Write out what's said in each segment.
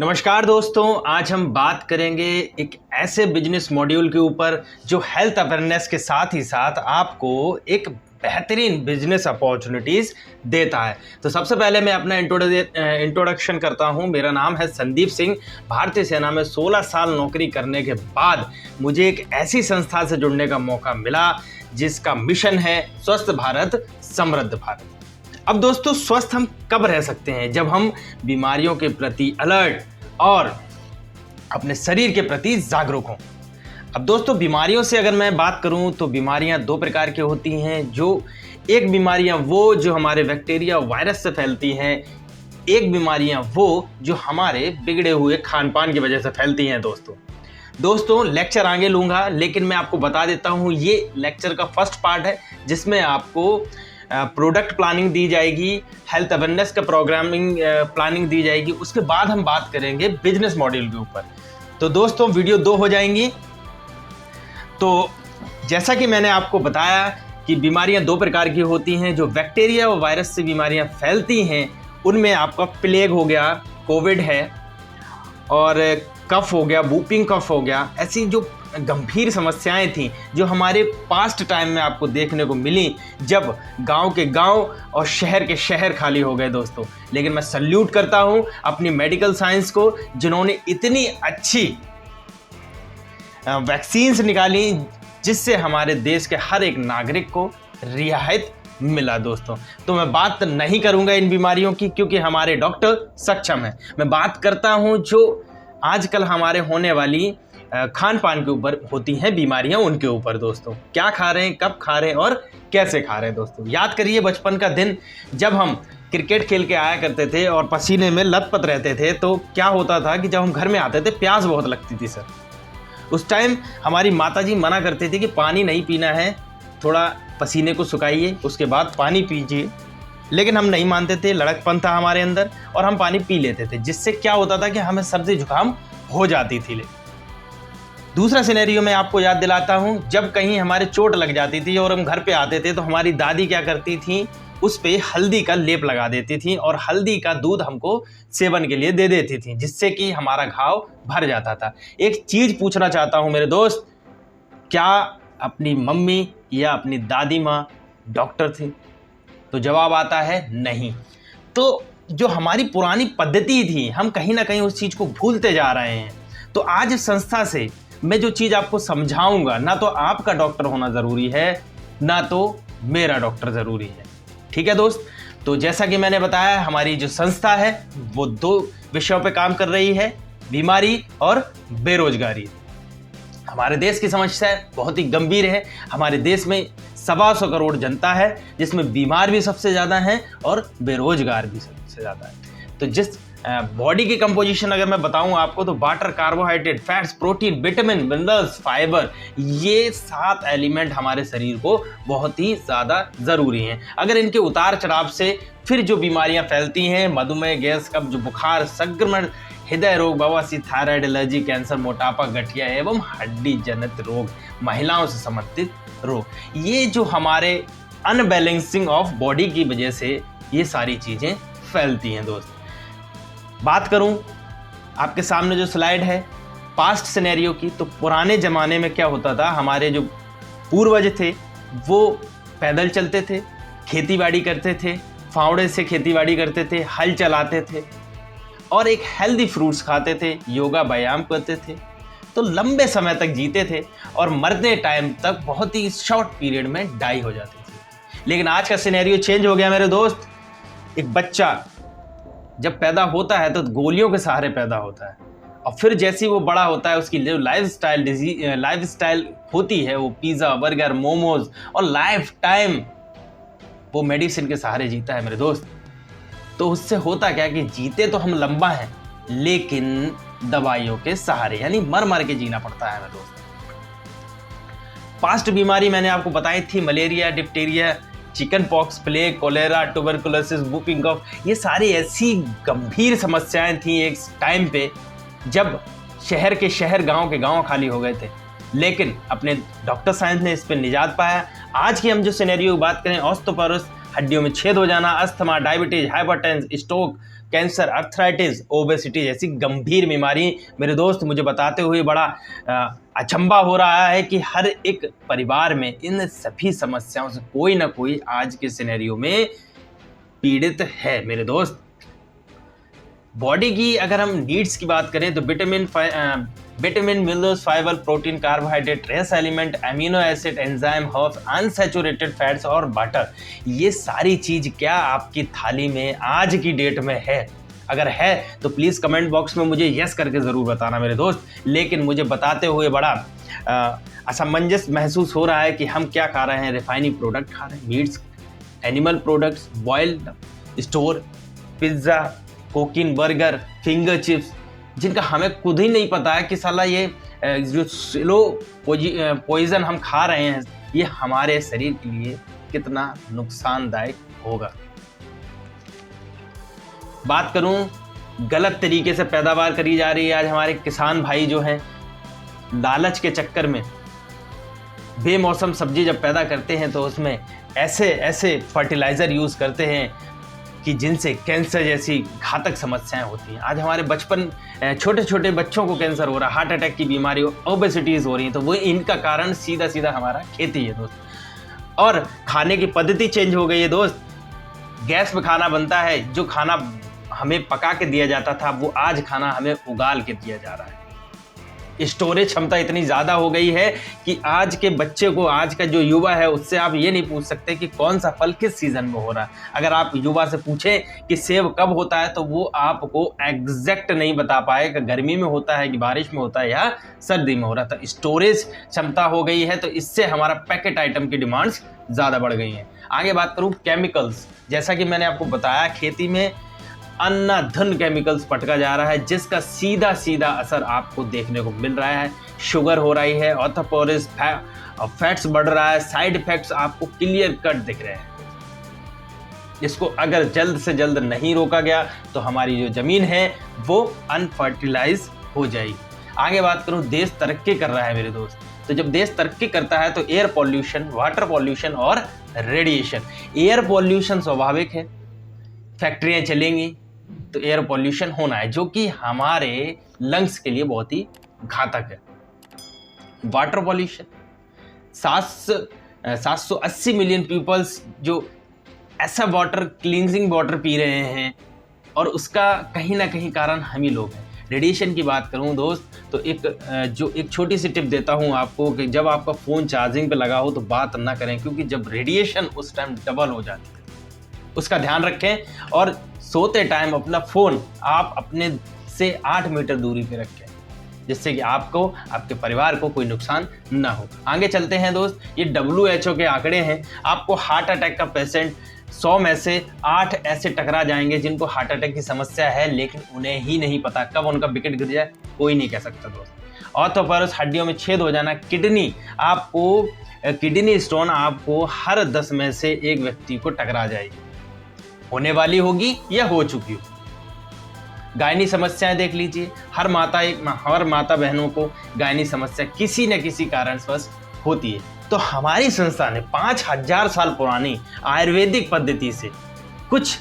नमस्कार दोस्तों, आज हम बात करेंगे एक ऐसे बिजनेस मॉड्यूल के ऊपर जो हेल्थ अवेयरनेस के साथ ही साथ आपको एक बेहतरीन बिजनेस अपॉर्चुनिटीज़ देता है। तो सबसे पहले मैं अपना इंट्रोडक्शन करता हूं। मेरा नाम है संदीप सिंह। भारतीय सेना में 16 साल नौकरी करने के बाद मुझे एक ऐसी संस्था से जुड़ने का मौका मिला जिसका मिशन है स्वस्थ भारत समृद्ध भारत। अब दोस्तों, स्वस्थ हम कब रह सकते हैं? जब हम बीमारियों के प्रति अलर्ट और अपने शरीर के प्रति जागरूक हों। अब दोस्तों, बीमारियों से अगर मैं बात करूं तो बीमारियां दो प्रकार की होती हैं। जो एक बीमारियां वो जो हमारे बैक्टीरिया वायरस से फैलती हैं, एक बीमारियां वो जो हमारे बिगड़े हुए खान पान की वजह से फैलती हैं। दोस्तों लेक्चर आगे लूँगा, लेकिन मैं आपको बता देता हूँ ये लेक्चर का फर्स्ट पार्ट है जिसमें आपको प्रोडक्ट प्लानिंग दी जाएगी, हेल्थ अवेयरनेस का प्रोग्रामिंग प्लानिंग दी जाएगी। उसके बाद हम बात करेंगे बिजनेस मॉड्यूल के ऊपर। तो दोस्तों वीडियो 2 हो जाएंगी। तो जैसा कि मैंने आपको बताया कि बीमारियां 2 प्रकार की होती हैं। जो बैक्टीरिया और वायरस से बीमारियां फैलती हैं उनमें आपका प्लेग हो गया, कोविड है, और कफ हो गया, वूपिंग कफ हो गया। ऐसी जो गंभीर समस्याएं थी जो हमारे पास्ट टाइम में आपको देखने को मिली जब गांव के गांव और शहर के शहर खाली हो गए दोस्तों। लेकिन मैं सल्यूट करता हूं अपनी मेडिकल साइंस को जिन्होंने इतनी अच्छी वैक्सीन्स निकाली जिससे हमारे देश के हर एक नागरिक को रियायत मिला दोस्तों। तो मैं बात नहीं करूंगा इन बीमारियों की क्योंकि हमारे डॉक्टर सक्षम हैं। मैं बात करता हूं जो आजकल हमारे होने वाली खान पान के ऊपर होती हैं बीमारियां, उनके ऊपर दोस्तों। क्या खा रहे हैं, कब खा रहे हैं और कैसे खा रहे हैं दोस्तों। याद करिए बचपन का दिन जब हम क्रिकेट खेल के आया करते थे और पसीने में लथपथ रहते थे, तो क्या होता था कि जब हम घर में आते थे प्यास बहुत लगती थी सर। उस टाइम हमारी माताजी मना करती थी कि पानी नहीं पीना है, थोड़ा पसीने को सुखाइए उसके बाद पानी पीजिए। लेकिन हम नहीं मानते थे, लड़कपन था हमारे अंदर और हम पानी पी लेते थे, जिससे क्या होता था कि हमें सर्दी जुकाम हो जाती थी। दूसरा सिनेरियो मैं आपको याद दिलाता हूं, जब कहीं हमारे चोट लग जाती थी और हम घर पे आते थे तो हमारी दादी क्या करती थी, उस पे हल्दी का लेप लगा देती थी और हल्दी का दूध हमको सेवन के लिए दे देती थी, जिससे कि हमारा घाव भर जाता था। एक चीज़ पूछना चाहता हूं मेरे दोस्त, क्या अपनी मम्मी या अपनी दादी माँ डॉक्टर थी? तो जवाब आता है नहीं। तो जो हमारी पुरानी पद्धति थी हम कहीं ना कहीं उस चीज़ को भूलते जा रहे हैं। तो आज इस संस्था से मैं जो चीज़ आपको समझाऊंगा, ना तो आपका डॉक्टर होना ज़रूरी है ना तो मेरा डॉक्टर ज़रूरी है। ठीक है दोस्त। तो जैसा कि मैंने बताया हमारी जो संस्था है वो 2 विषयों पे काम कर रही है, बीमारी और बेरोजगारी। हमारे देश की समस्या बहुत ही गंभीर है। हमारे देश में 125 करोड़ जनता है जिसमें बीमार भी सबसे ज़्यादा हैं और बेरोजगार भी सबसे ज़्यादा है। तो जिस बॉडी की कंपोजिशन अगर मैं बताऊं आपको तो water, carbohydrate, fats, protein, vitamin, minerals, fibre, ये 7 एलिमेंट हमारे शरीर को बहुत ही ज़्यादा ज़रूरी हैं। अगर इनके उतार चढ़ाव से फिर जो बीमारियां फैलती हैं, मधुमेह, गैस, कब्ज, बुखार, संक्रमण, हृदय रोग, बवासीर, थायराइड, एलर्जी, कैंसर, मोटापा, गठिया एवं हड्डी जनित रोग, महिलाओं से संबंधित रोग, ये जो हमारे अनबैलेंसिंग ऑफ बॉडी की वजह से ये सारी चीज़ें फैलती हैं दोस्त। बात करूं आपके सामने जो स्लाइड है पास्ट सिनेरियो की, तो पुराने ज़माने में क्या होता था, हमारे जो पूर्वज थे वो पैदल चलते थे, खेतीबाड़ी करते थे, फावड़े से खेतीबाड़ी करते थे, हल चलाते थे और एक हेल्दी फ्रूट्स खाते थे, योगा व्यायाम करते थे, तो लंबे समय तक जीते थे और मरने टाइम तक बहुत ही शॉर्ट पीरियड में डाई हो जाती थी। लेकिन आज का सिनेरियो चेंज हो गया मेरे दोस्त। एक बच्चा जब पैदा होता है तो गोलियों के सहारे पैदा होता है और फिर जैसे ही वो बड़ा होता है उसकी जो लाइफ स्टाइल होती है वो पिज़्ज़ा, बर्गर, मोमोज और लाइफ टाइम वो मेडिसिन के सहारे जीता है मेरे दोस्त। तो उससे होता क्या कि जीते तो हम लंबा हैं लेकिन दवाइयों के सहारे, यानी मर मर के जीना पड़ता है मेरे दोस्त। पास्ट बीमारी मैंने आपको बताई थी, malaria, diphtheria, chicken pox, plague, cholera, tuberculosis, whooping cough, ये सारी ऐसी गंभीर समस्याएं थी एक टाइम पे जब शहर के शहर, गांव के गांव खाली हो गए थे। लेकिन अपने डॉक्टर साइंस ने इस पर निजात पाया। आज की हम जो सिनेरियो की बात करें, ऑस्टियोपोरोसिस, हड्डियों में छेद हो जाना, asthma, diabetes, hypertension, stroke, cancer, arthritis, obesity जैसी गंभीर बीमारी मेरे दोस्त मुझे बताते हुए बड़ा अचंभा हो रहा है कि हर एक परिवार में इन सभी समस्याओं से कोई ना कोई आज के सिनेरियो में पीड़ित है मेरे दोस्त। बॉडी की अगर हम नीड्स की बात करें तो vitamin, minerals, fibre, protein, carbohydrate, trace element, amino acid, enzyme, herbs, unsaturated fats और बटर, ये सारी चीज क्या आपकी थाली में आज की डेट में है? अगर है तो प्लीज कमेंट बॉक्स में मुझे यस करके जरूर बताना मेरे दोस्त। लेकिन मुझे बताते हुए बड़ा असमंजस महसूस हो रहा है कि हम क्या खा रहे हैं। रिफाइनिंग प्रोडक्ट खा रहे हैं, meets, animal products, boiled, store, pizza, cocaine, burger, finger chips, जिनका हमें खुद ही नहीं पता है कि साला ये जो स्लो पॉइजन हम खा रहे हैं ये हमारे शरीर के लिए कितना नुकसानदायक होगा। बात करूं गलत तरीके से पैदावार करी जा रही है आज हमारे किसान भाई जो हैं, लालच के चक्कर में बेमौसम सब्जी जब पैदा करते हैं तो उसमें ऐसे फर्टिलाइजर यूज करते हैं कि जिनसे कैंसर जैसी घातक समस्याएं होती हैं। आज हमारे छोटे छोटे बच्चों को कैंसर हो रहा है, हार्ट अटैक की बीमारी, ओबेसिटीज हो रही है, तो वो इनका कारण सीधा सीधा हमारा खेती है दोस्त। और खाने की पद्धति चेंज हो गई है दोस्त। गैस पे खाना बनता है, जो खाना हमें पका के दिया जाता था वो आज खाना हमें उगाल के दिया जा रहा है। स्टोरेज क्षमता इतनी ज़्यादा हो गई है कि आज के बच्चे को, आज का जो युवा है, उससे आप ये नहीं पूछ सकते कि कौन सा फल किस सीज़न में हो रहा है। अगर आप युवा से पूछें कि सेब कब होता है तो वो आपको एग्जैक्ट नहीं बता पाएगा, गर्मी में होता है कि बारिश में होता है या सर्दी में हो रहा था। स्टोरेज क्षमता हो गई है तो इससे हमारा पैकेट आइटम की डिमांड्स ज़्यादा बढ़ गई हैं। आगे बात करूँ केमिकल्स, जैसा कि मैंने आपको बताया खेती में अन्नाधन केमिकल्स पटका जा रहा है, जिसका सीधा सीधा असर आपको देखने को मिल रहा है। शुगर हो रही है, ऑर्थोपोरोसिस, फैट्स बढ़ रहा है, साइड इफेक्ट्स आपको क्लियर कट दिख रहे हैं। इसको अगर जल्द से जल्द नहीं रोका गया तो हमारी जो जमीन है वो अनफर्टिलाइज हो जाएगी। आगे बात करूं, देश तरक्की कर रहा है मेरे दोस्त, तो जब देश तरक्की करता है तो एयर पॉल्यूशन, वाटर पॉल्यूशन और रेडिएशन। एयर पॉल्यूशन स्वाभाविक है, फैक्ट्रियां चलेंगी तो एयर पॉल्यूशन होना है, जो कि हमारे लंग्स के लिए बहुत ही घातक है। वाटर पॉल्यूशन, 780 मिलियन पीपल्स जो ऐसा वाटर, क्लींजिंग वाटर पी रहे हैं और उसका कहीं ना कहीं कारण हम ही लोग हैं। रेडिएशन की बात करूं दोस्त तो एक छोटी सी टिप देता हूं आपको कि जब आपका फ़ोन चार्जिंग पे लगा हो तो बात ना करें, क्योंकि जब रेडिएशन उस टाइम डबल हो जाती है, उसका ध्यान रखें। और सोते टाइम अपना फ़ोन आप अपने से 8 मीटर दूरी पे रखें, जिससे कि आपको, आपके परिवार को कोई नुकसान ना हो। आगे चलते हैं दोस्त, ये WHO के आंकड़े हैं। आपको हार्ट अटैक का पेशेंट 100 में से 8 ऐसे टकरा जाएंगे जिनको हार्ट अटैक की समस्या है, लेकिन उन्हें ही नहीं पता कब उनका विकेट गिर जाए, कोई नहीं कह सकता दोस्त। ऑर्थोपोरोसिस, हड्डियों में छेद हो जाना, किडनी स्टोन आपको हर 10 में से 1 व्यक्ति को टकरा जाएगी, होने वाली होगी या हो चुकी हो। गायनी समस्याएं देख लीजिए, हर माता बहनों को गायनी समस्या किसी न किसी कारणवश होती है। तो हमारी संस्था ने 5000 साल पुरानी आयुर्वेदिक पद्धति से कुछ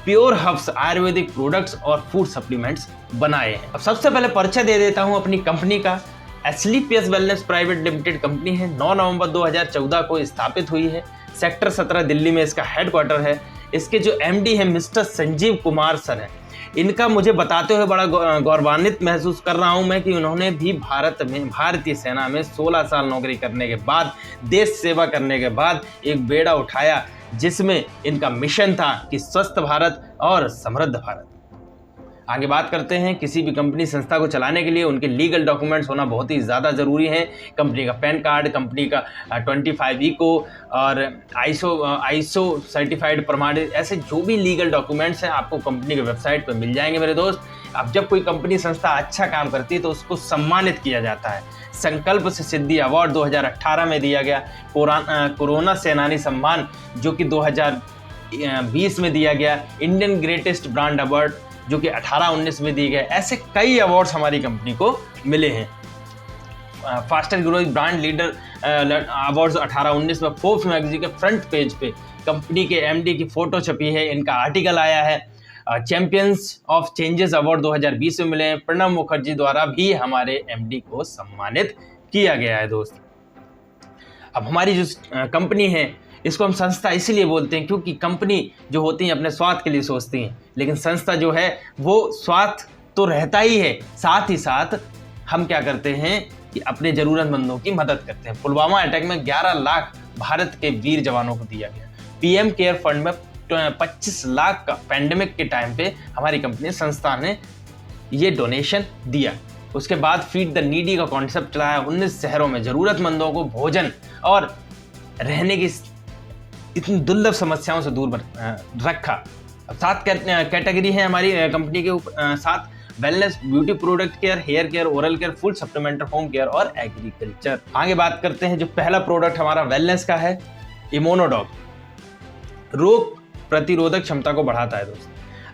प्योर हर्ब्स, आयुर्वेदिक प्रोडक्ट्स और फूड सप्लीमेंट्स बनाए हैं। अब सबसे पहले परिचय दे देता हूं अपनी कंपनी का। Asclepius wellness private limited company है, 9 नवंबर 2014 को स्थापित हुई है। सेक्टर 17 दिल्ली में इसका हेडक्वार्टर है। इसके जो MD हैं मिस्टर संजीव कुमार सर हैं, इनका मुझे बताते हुए बड़ा गौरवान्वित महसूस कर रहा हूं मैं कि उन्होंने भी भारतीय सेना में 16 साल नौकरी करने के बाद, देश सेवा करने के बाद एक बेड़ा उठाया, जिसमें इनका मिशन था कि स्वस्थ भारत और समृद्ध भारत। आगे बात करते हैं, किसी भी कंपनी संस्था को चलाने के लिए उनके लीगल डॉक्यूमेंट्स होना बहुत ही ज़्यादा ज़रूरी है। कंपनी का पैन कार्ड, कंपनी का 25 इको और आईसो सर्टिफाइड प्रमाणित, ऐसे जो भी लीगल डॉक्यूमेंट्स हैं आपको कंपनी के वेबसाइट पर मिल जाएंगे मेरे दोस्त। अब जब कोई कंपनी संस्था अच्छा काम करती है तो उसको सम्मानित किया जाता है। संकल्प से सिद्धि अवार्ड 2018 में दिया गया, कोरोना सेनानी सम्मान जो कि 2020 में दिया गया, इंडियन ग्रेटेस्ट ब्रांड अवार्ड जो कि 18-19 में दिए गए। ऐसे कई अवार्ड्स हमारी कंपनी को मिले हैं। Faster growing brand leader awards 18-19 में फोर्ब्स मैगजीन के फ्रंट पेज पे कंपनी के MD की फोटो छपी है, इनका आर्टिकल आया है। चैंपियंस ऑफ चेंजेस अवार्ड 2020 में मिले हैं। प्रणब मुखर्जी द्वारा भी हमारे एमडी को सम्मानित किया गया है दोस्त। अब हमारी जो कंपनी है इसको हम संस्था इसीलिए बोलते हैं क्योंकि कंपनी जो होती है अपने स्वार्थ के लिए सोचती हैं, लेकिन संस्था जो है वो स्वार्थ तो रहता ही है, साथ ही साथ हम क्या करते हैं कि अपने ज़रूरतमंदों की मदद करते हैं। पुलवामा अटैक में 11 लाख भारत के वीर जवानों को दिया गया। पीएम केयर फंड में 25 लाख का पैंडेमिक के टाइम पे हमारी कंपनी संस्था ने ये डोनेशन दिया। उसके बाद फीड द नीडी का कॉन्सेप्ट चलाया। 19 शहरों में ज़रूरतमंदों को भोजन और रहने की इतनी दुर्लभ समस्याओं से दूर रखा। अब 7 कैटेगरी है हमारी कंपनी के साथ: wellness, beauty product care, hair care, oral care, food supplement, home care और एग्रीकल्चर। आगे बात करते हैं जो पहला प्रोडक्ट हमारा वेलनेस का है, इम्यूनोडॉग। रोग प्रतिरोधक क्षमता को बढ़ाता है दोस्त।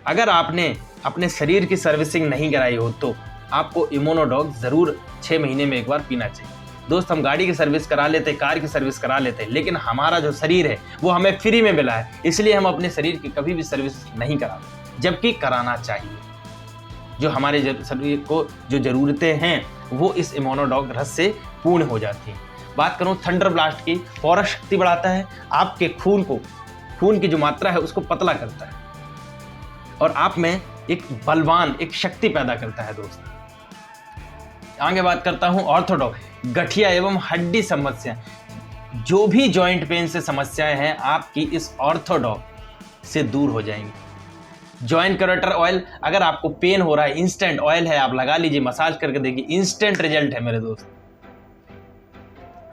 अगर आपने अपने शरीर की सर्विसिंग नहीं कराई हो तो आपको इम्यूनोडॉग ज़रूर 6 महीने में एक बार पीना चाहिए दोस्त। हम गाड़ी की सर्विस करा लेते, कार की सर्विस करा लेते, लेकिन हमारा जो शरीर है वो हमें फ्री में मिला है, इसलिए हम अपने शरीर की कभी भी सर्विस नहीं कराते, जबकि कराना चाहिए। जो हमारे शरीर को जो ज़रूरतें हैं वो इस इम्यूनोडॉग रस से पूर्ण हो जाती हैं। बात करूँ थंडर ब्लास्ट की, पौरा शक्ति बढ़ाता है, आपके खून की जो मात्रा है उसको पतला करता है और आप में एक बलवान, एक शक्ति पैदा करता है दोस्त। आगे बात करता हूँ ऑर्थोडॉग, गठिया एवं हड्डी समस्या, जो भी जॉइंट पेन से समस्याएं हैं आपकी इस ऑर्थोडॉग से दूर हो जाएंगी। जॉइंट करेक्टर ऑयल, अगर आपको पेन हो रहा है, इंस्टेंट ऑयल है, आप लगा लीजिए, मसाज करके देखिए, इंस्टेंट रिजल्ट है मेरे दोस्त।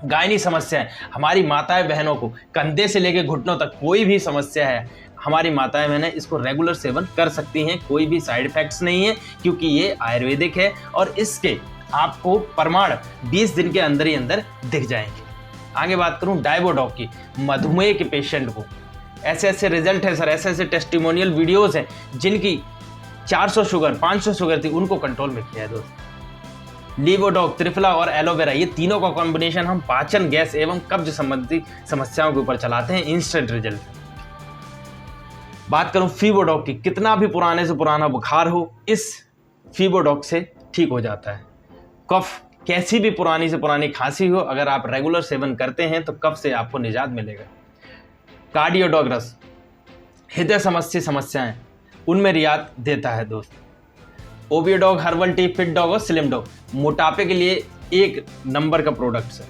गायनी समस्याएं, हमारी माताएं बहनों को कंधे से लेकर घुटनों तक कोई भी समस्या है, हमारी माताएं बहनें इसको रेगुलर सेवन कर सकती हैं, कोई भी साइड इफेक्ट्स नहीं है क्योंकि ये आयुर्वेदिक है और इसके आपको प्रमाण 20 दिन के अंदर ही अंदर दिख जाएंगे। आगे बात करूं डायबोडॉग की, मधुमेह के पेशेंट को ऐसे रिजल्ट है सर, ऐसे टेस्टिमोनियल वीडियोस हैं जिनकी 400 शुगर 500 शुगर थी, उनको कंट्रोल में किया है दोस्त। लीवोडॉग, त्रिफला और एलोवेरा, ये तीनों का कॉम्बिनेशन हम पाचन, गैस एवं कब्ज संबंधी समस्याओं के ऊपर चलाते हैं, इंस्टेंट रिजल्ट। बात करूं फीवोडॉग की, कितना भी पुराने से पुराना बुखार हो इस फीवोडॉग से ठीक हो जाता है। कफ, कैसी भी पुरानी से पुरानी खांसी हो, अगर आप रेगुलर सेवन करते हैं तो कफ से आपको निजात मिलेगा। कार्डियोडॉग रस, हृदय संबंधी समस्याएं उनमें रियायत देता है दोस्त। ओबियोडॉग, हर्बल टी, फिट डॉग और स्लिम डॉग, मोटापे के लिए 1 नंबर का प्रोडक्ट्स है।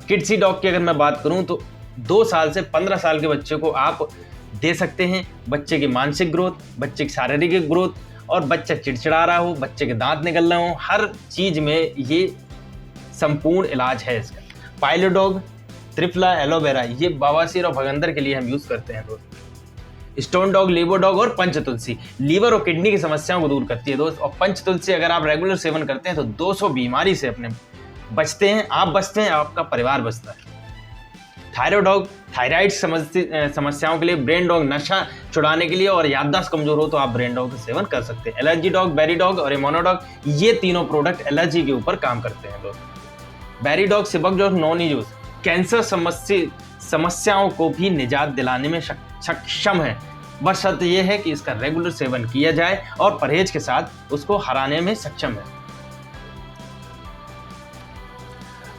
किड्सी डॉग की अगर मैं बात करूं तो 2 साल से 15 साल के बच्चे को आप दे सकते हैं। बच्चे की मानसिक ग्रोथ, बच्चे की शारीरिक ग्रोथ और बच्चा चिड़चिड़ा रहा हो, बच्चे के दांत निकल रहे हो, हर चीज में ये संपूर्ण इलाज है इसका। पाइलोडॉग, त्रिफला, एलोवेरा, ये बवासीर और भगंदर के लिए हम यूज करते हैं दोस्त। स्टोन डॉग, लीवोडॉग और पंच तुलसी, लीवर और किडनी की समस्याओं को दूर करती है दोस्त। और पंच तुलसी अगर आप रेगुलर सेवन करते हैं तो 200 बीमारी से अपने बचते हैं, आप बचते हैं, आपका परिवार बचता है। थायरोडॉग, थायराइड समस्याओं के लिए। ब्रेन डॉग, नशा छुड़ाने के लिए और याददाश्त कमजोर हो तो आप ब्रेन डॉग का सेवन कर सकते हैं। एलर्जी डॉग, बेरी डॉग और इम्यूनोडॉग, ये तीनों प्रोडक्ट एलर्जी के ऊपर काम करते हैं दोस्त। बेरी डॉग, सिबक डॉग, नॉनी जूस कैंसर समस्याओं को भी निजात दिलाने में सक्षम है, बस शर्त यह है कि इसका रेगुलर सेवन किया जाए और परहेज के साथ उसको हराने में सक्षम है।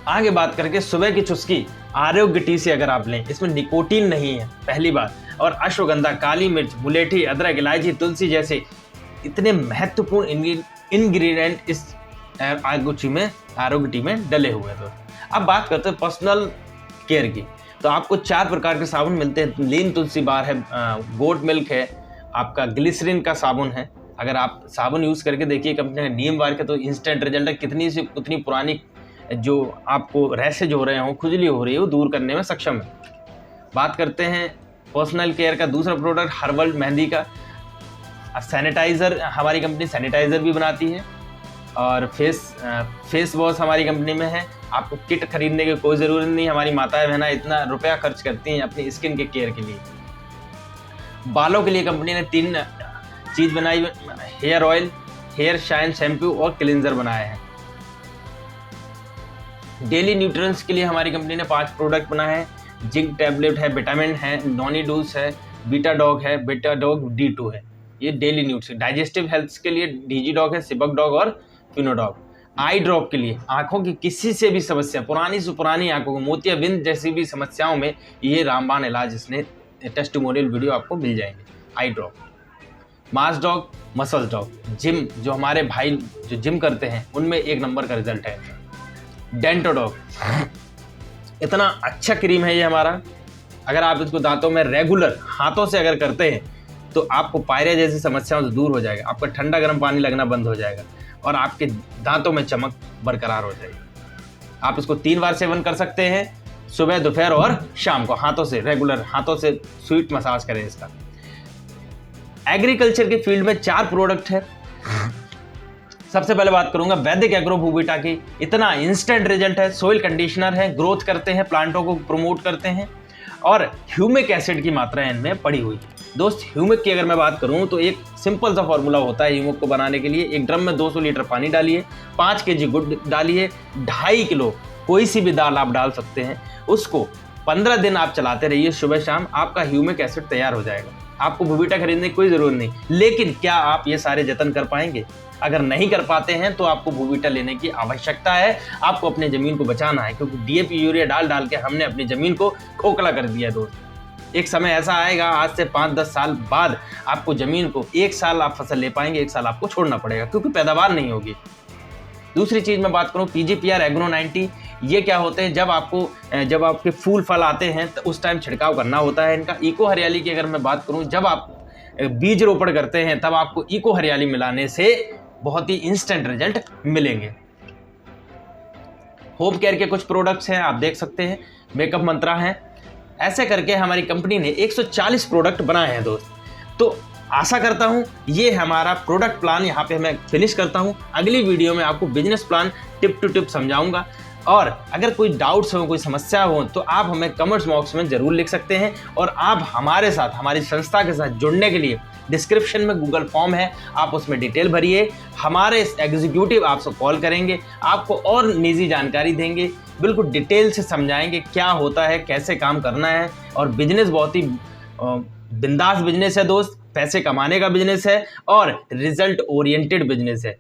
आगे बात करके सुबह की चुस्की आरोग्य टी से अगर आप लें, इसमें निकोटीन नहीं है पहली बात, और अश्वगंधा, काली मिर्च, मुलेठी, अदरक, इलायची, तुलसी जैसे इतने महत्वपूर्ण इंग्रेडिएंट इस आरोग्य टी में डले हुए हैं। अब बात करते हैं पर्सनल केयर की, तो आपको 4 प्रकार के साबुन मिलते हैं। लीन तुलसी बार है, गोट मिल्क है, आपका ग्लिसरीन का साबुन है। अगर आप साबुन यूज़ करके देखिए कंपनी का नीम बार के, तो इंस्टेंट रिजल्ट है। कितनी से उतनी पुरानी जो आपको रैशेज हो रहे हों, खुजली हो रही है, वो दूर करने में सक्षम है। बात करते हैं पर्सनल केयर का दूसरा प्रोडक्ट, हर्बल मेहंदी का सैनिटाइज़र। हमारी कंपनी सैनिटाइज़र भी बनाती है और फेस वॉश हमारी कंपनी में है। आपको किट खरीदने की कोई ज़रूरत नहीं, हमारी माताएं बहना इतना रुपया खर्च करती हैं अपनी स्किन के केयर के लिए। बालों के लिए कंपनी ने 3 चीज़ बनाई, hair oil, hair shine shampoo और क्लींजर बनाए हैं। डेली न्यूट्रिएंट्स के लिए हमारी कंपनी ने 5 प्रोडक्ट बनाए हैं। जिंक टैबलेट है, विटामिन है, नॉनी डूस है, बीटा डॉग है, बीटा डॉग D2 है। ये डेली न्यूट्री। डाइजेस्टिव हेल्थ के लिए डीजी डॉग है, सिबक डॉग और फिनोडॉग। आई ड्रॉप के लिए आंखों की किसी से भी समस्या, पुरानी से पुरानी आंखों को, मोतियाबिंद जैसी भी समस्याओं में ये रामबाण इलाज, इसने टेस्टिमोनियल वीडियो आपको मिल जाएंगे। आई ड्रॉप। मास डॉग, मसल डॉग, जिम, जो हमारे भाई जो जिम करते हैं उनमें एक नंबर का रिजल्ट है। डेंटो डॉग, इतना अच्छा क्रीम है ये हमारा, अगर आप इसको दांतों में रेगुलर हाथों से अगर करते हैं तो आपको पायरिया जैसी समस्याओं से दूर हो जाएगा, आपका ठंडा गर्म पानी लगना बंद हो जाएगा और आपके दांतों में चमक बरकरार हो जाएगी। आप इसको 3 बार सेवन कर सकते हैं, सुबह, दोपहर और शाम को, हाथों से रेगुलर, हाथों से स्वीट मसाज करें इसका। एग्रीकल्चर के फील्ड में 4 प्रोडक्ट है। सबसे पहले बात करूंगा वैदिक एग्रो बुविटा की। इतना इंस्टेंट रिजल्ट है, सॉइल कंडीशनर है, ग्रोथ करते हैं, प्लांटों को प्रमोट करते हैं और ह्यूमिक एसिड की मात्रा इनमें पड़ी हुई है। दोस्त, ह्यूमिक की अगर मैं बात करूं तो एक सिंपल सा फॉर्मूला होता है ह्यूमिक को बनाने के लिए। एक ड्रम में 200 लीटर पानी डालिए, 5 केजी गुड़ डालिए, 2.5 किलो कोई सी भी दाल आप डाल सकते हैं, उसको 15 दिन आप चलाते रहिए सुबह शाम, आपका ह्यूमिक एसिड तैयार हो जाएगा। आपको बुविटा खरीदने की कोई जरूरत नहीं। लेकिन क्या आप ये सारे जतन कर पाएंगे? अगर नहीं कर पाते हैं तो आपको बुविटा लेने की आवश्यकता है। आपको अपने जमीन को बचाना है, क्योंकि डीएपी यूरिया डाल के हमने अपनी जमीन को खोखला कर दिया दोस्त। एक समय ऐसा आएगा, आज से 5-10 साल बाद आपको जमीन को, 1 साल आप फसल ले पाएंगे, 1 साल आपको छोड़ना पड़ेगा, क्योंकि पैदावार नहीं होगी। दूसरी चीज मैं बात करूं, पीजीपीआर एग्रो 90, ये क्या होते हैं, जब आपके फूल फल आते हैं तो उस टाइम छिड़काव करना होता है इनका। इको हरियाली की अगर मैं बात करूं, जब आप बीज रोपण करते हैं तब आपको इको हरियाली मिलाने से बहुत ही इंस्टेंट रिजल्ट मिलेंगे। होप केयर के कुछ प्रोडक्ट्स हैं, आप देख सकते हैं, मेकअप मंत्रा है। ऐसे करके हमारी कंपनी ने 140 प्रोडक्ट बनाए हैं दोस्त। तो आशा करता हूं ये हमारा प्रोडक्ट प्लान यहाँ पे मैं फिनिश करता हूं। अगली वीडियो में आपको business plan tip to tip समझाऊंगा, और अगर कोई डाउट्स हो, कोई समस्या हो, तो आप हमें कमेंट्स बॉक्स में जरूर लिख सकते हैं। और आप हमारे साथ, हमारी संस्था के साथ जुड़ने के लिए डिस्क्रिप्शन में गूगल फॉर्म है, आप उसमें डिटेल भरिए। हमारे एग्जीक्यूटिव आपसे कॉल करेंगे, आपको और निजी जानकारी देंगे, बिल्कुल डिटेल से समझाएंगे क्या होता है, कैसे काम करना है। और बिजनेस बहुत ही बिंदास बिजनेस है दोस्त, पैसे कमाने का बिजनेस है और रिजल्ट ओरिएंटेड बिजनेस है।